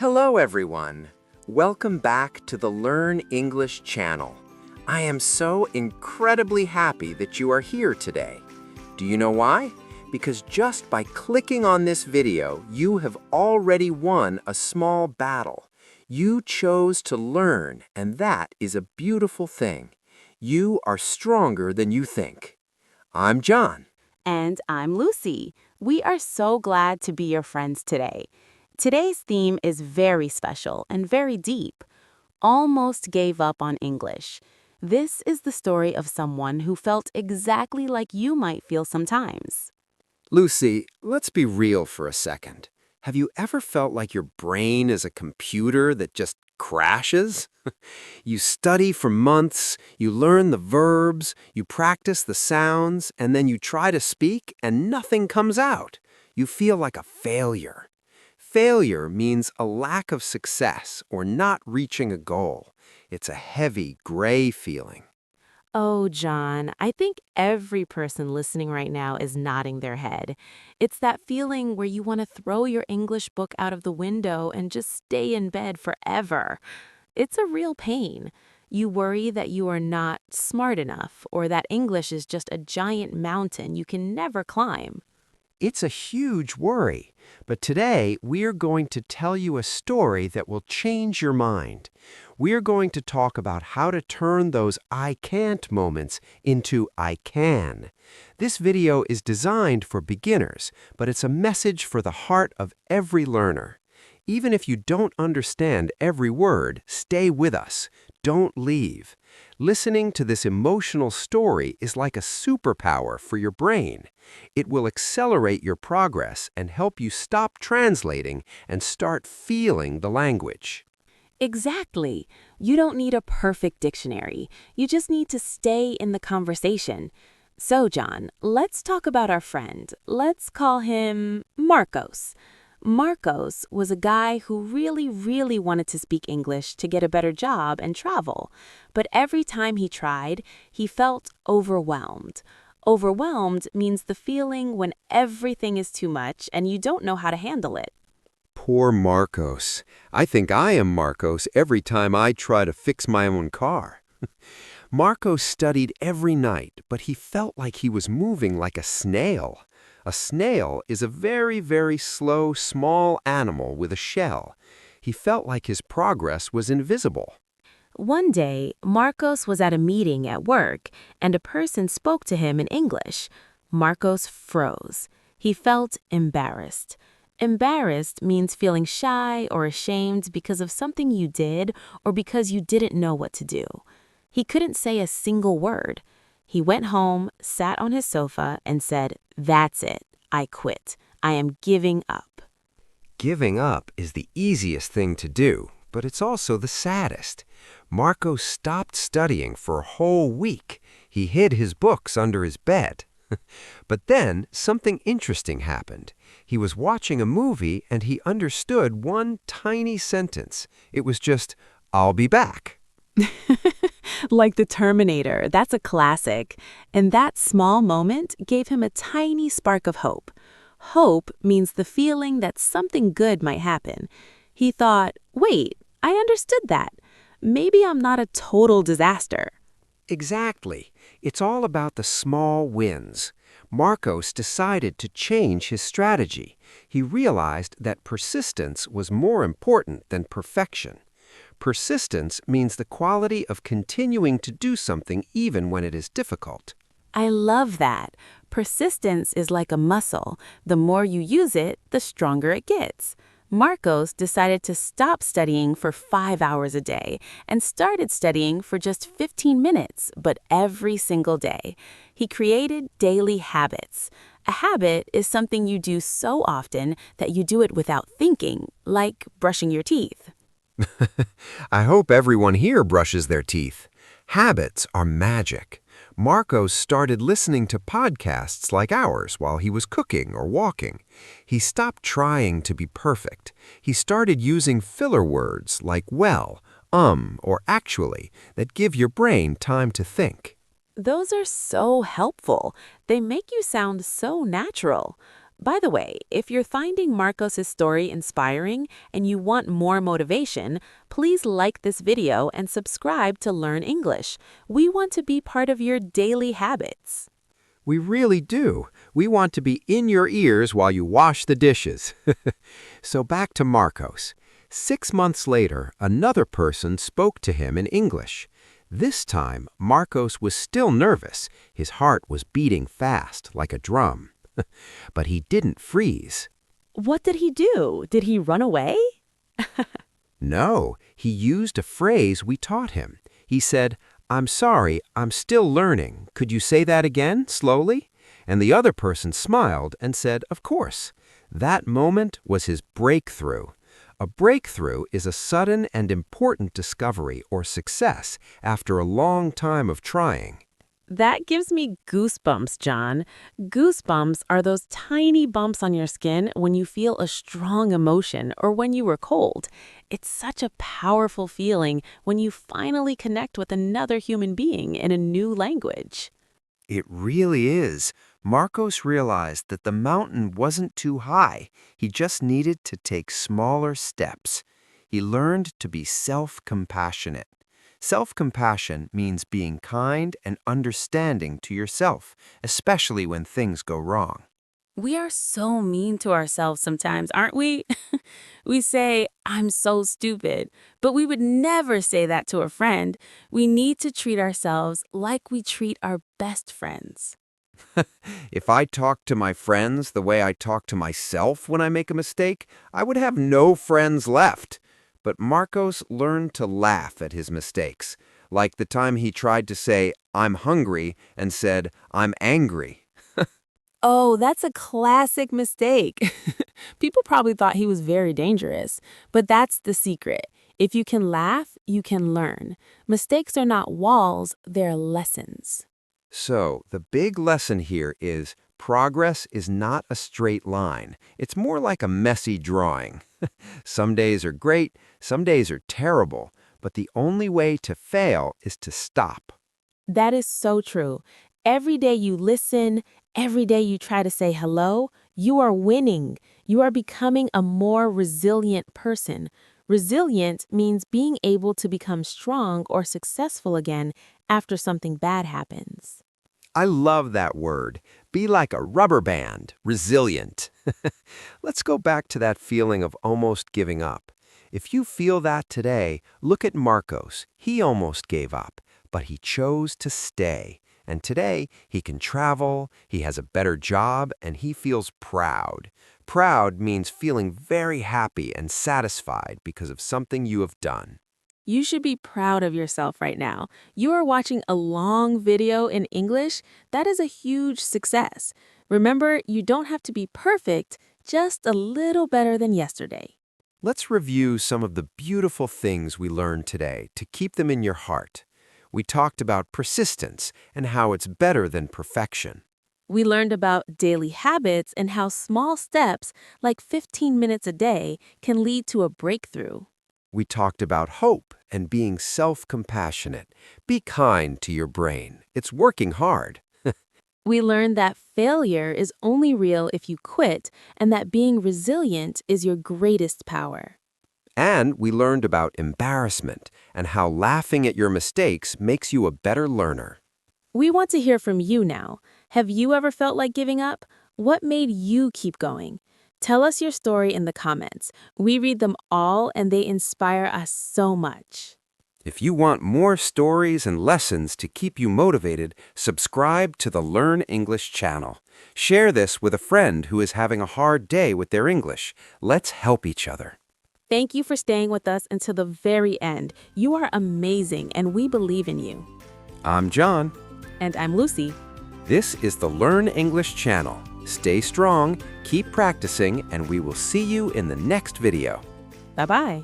Hello, everyone. Welcome back to the Learn English channel. I am so incredibly happy that you are here today. Do you know why? Because just by clicking on this video, you have already won a small battle. You chose to learn, and that is a beautiful thing. You are stronger than you think. I'm John. And I'm Lucy. We are so glad to be your friends today. Today's theme is very special and very deep. Almost gave up on English. This is the story of someone who felt exactly like you might feel sometimes. Lucy, let's be real for a second. Have you ever felt like your brain is a computer that just crashes? You study for months, you learn the verbs, you practice the sounds, and then you try to speak and nothing comes out. You feel like a failure. Failure means a lack of success or not reaching a goal. It's a heavy, gray feeling. Oh, John, I think every person listening right now is nodding their head. It's that feeling where you want to throw your English book out of the window and just stay in bed forever. It's a real pain. You worry that you are not smart enough or that English is just a giant mountain you can never climb. It's a huge worry, but today we're going to tell you a story that will change your mind. We're going to talk about how to turn those I can't moments into I can. This video is designed for beginners, but it's a message for the heart of every learner. Even if you don't understand every word, stay with us. Don't leave. Listening to this emotional story is like a superpower for your brain. It will accelerate your progress and help you stop translating and start feeling the language. Exactly. You don't need a perfect dictionary. You just need to stay in the conversation. So, John, let's talk about our friend. Let's call him Marcos. Marcos was a guy who really wanted to speak English to get a better job and travel. But every time he tried, he felt overwhelmed. Overwhelmed means the feeling when everything is too much and you don't know how to handle it. Poor Marcos. I think I am Marcos every time I try to fix my own car. Marcos studied every night, but he felt like he was moving like a snail. A snail is a very slow, small animal with a shell. He felt like his progress was invisible. One day, Marcos was at a meeting at work, and a person spoke to him in English. Marcos froze. He felt embarrassed. Embarrassed means feeling shy or ashamed because of something you did or because you didn't know what to do. He couldn't say a single word. He went home, sat on his sofa, and said, "That's it. I quit. I am giving up." Giving up is the easiest thing to do, but it's also the saddest. Marcos stopped studying for a whole week. He hid his books under his bed. But then something interesting happened. He was watching a movie and he understood one tiny sentence. It was just, "I'll be back." Like the Terminator, that's a classic. And that small moment gave him a tiny spark of hope. Hope means the feeling that something good might happen. He thought, wait, I understood that. Maybe I'm not a total disaster. Exactly. It's all about the small wins. Marcos decided to change his strategy. He realized that persistence was more important than perfection. Persistence means the quality of continuing to do something even when it is difficult. I love that. Persistence is like a muscle. The more you use it, the stronger it gets. Marcos decided to stop studying for 5 hours a day and started studying for just 15 minutes, but every single day. He created daily habits. A habit is something you do so often that you do it without thinking, like brushing your teeth. I hope everyone here brushes their teeth. Habits are magic. Marcos started listening to podcasts like ours while he was cooking or walking. He stopped trying to be perfect. He started using filler words like well, or actually that give your brain time to think. Those are so helpful. They make you sound so natural. By the way, if you're finding Marcos' story inspiring and you want more motivation, please like this video and subscribe to Learn English. We want to be part of your daily habits. We really do. We want to be in your ears while you wash the dishes. So back to Marcos. 6 months later, another person spoke to him in English. This time, Marcos was still nervous. His heart was beating fast, like a drum. But he didn't freeze. What did he do? Did he run away? No, he used a phrase we taught him. He said, "I'm sorry, I'm still learning. Could you say that again, slowly?" And the other person smiled and said, "Of course." That moment was his breakthrough. A breakthrough is a sudden and important discovery or success after a long time of trying. That gives me goosebumps, John. Goosebumps are those tiny bumps on your skin when you feel a strong emotion or when you were cold. It's such a powerful feeling when you finally connect with another human being in a new language. It really is. Marcos realized that the mountain wasn't too high. He just needed to take smaller steps. He learned to be self-compassionate. Self-compassion means being kind and understanding to yourself, especially when things go wrong. We are so mean to ourselves sometimes, aren't we? We say, "I'm so stupid," but we would never say that to a friend. We need to treat ourselves like we treat our best friends. If I talked to my friends the way I talk to myself when I make a mistake, I would have no friends left. But Marcos learned to laugh at his mistakes, like the time he tried to say, "I'm hungry," and said, "I'm angry." Oh, that's a classic mistake. People probably thought he was very dangerous, but that's the secret. If you can laugh, you can learn. Mistakes are not walls, they're lessons. So, the big lesson here is progress is not a straight line. It's more like a messy drawing. Some days are great, some days are terrible, but the only way to fail is to stop. That is so true. Every day you listen, every day you try to say hello, you are winning. You are becoming a more resilient person. Resilient means being able to become strong or successful again after something bad happens. I love that word. Be like a rubber band, resilient. Let's go back to that feeling of almost giving up. If you feel that today, look at Marcos. He almost gave up, but he chose to stay. And today, he can travel, he has a better job, and he feels proud. Proud means feeling very happy and satisfied because of something you have done. You should be proud of yourself right now. You are watching a long video in English. That is a huge success. Remember, you don't have to be perfect, just a little better than yesterday. Let's review some of the beautiful things we learned today to keep them in your heart. We talked about persistence and how it's better than perfection. We learned about daily habits and how small steps, like 15 minutes a day, can lead to a breakthrough. We talked about hope and being self-compassionate. Be kind to your brain. It's working hard. We learned that failure is only real if you quit, and that being resilient is your greatest power. And we learned about embarrassment and how laughing at your mistakes makes you a better learner. We want to hear from you now. Have you ever felt like giving up? What made you keep going? Tell us your story in the comments. We read them all and they inspire us so much. If you want more stories and lessons to keep you motivated, subscribe to the Learn English channel. Share this with a friend who is having a hard day with their English. Let's help each other. Thank you for staying with us until the very end. You are amazing and we believe in you. I'm John. And I'm Lucy. This is the Learn English channel. Stay strong, keep practicing, and we will see you in the next video. Bye-bye.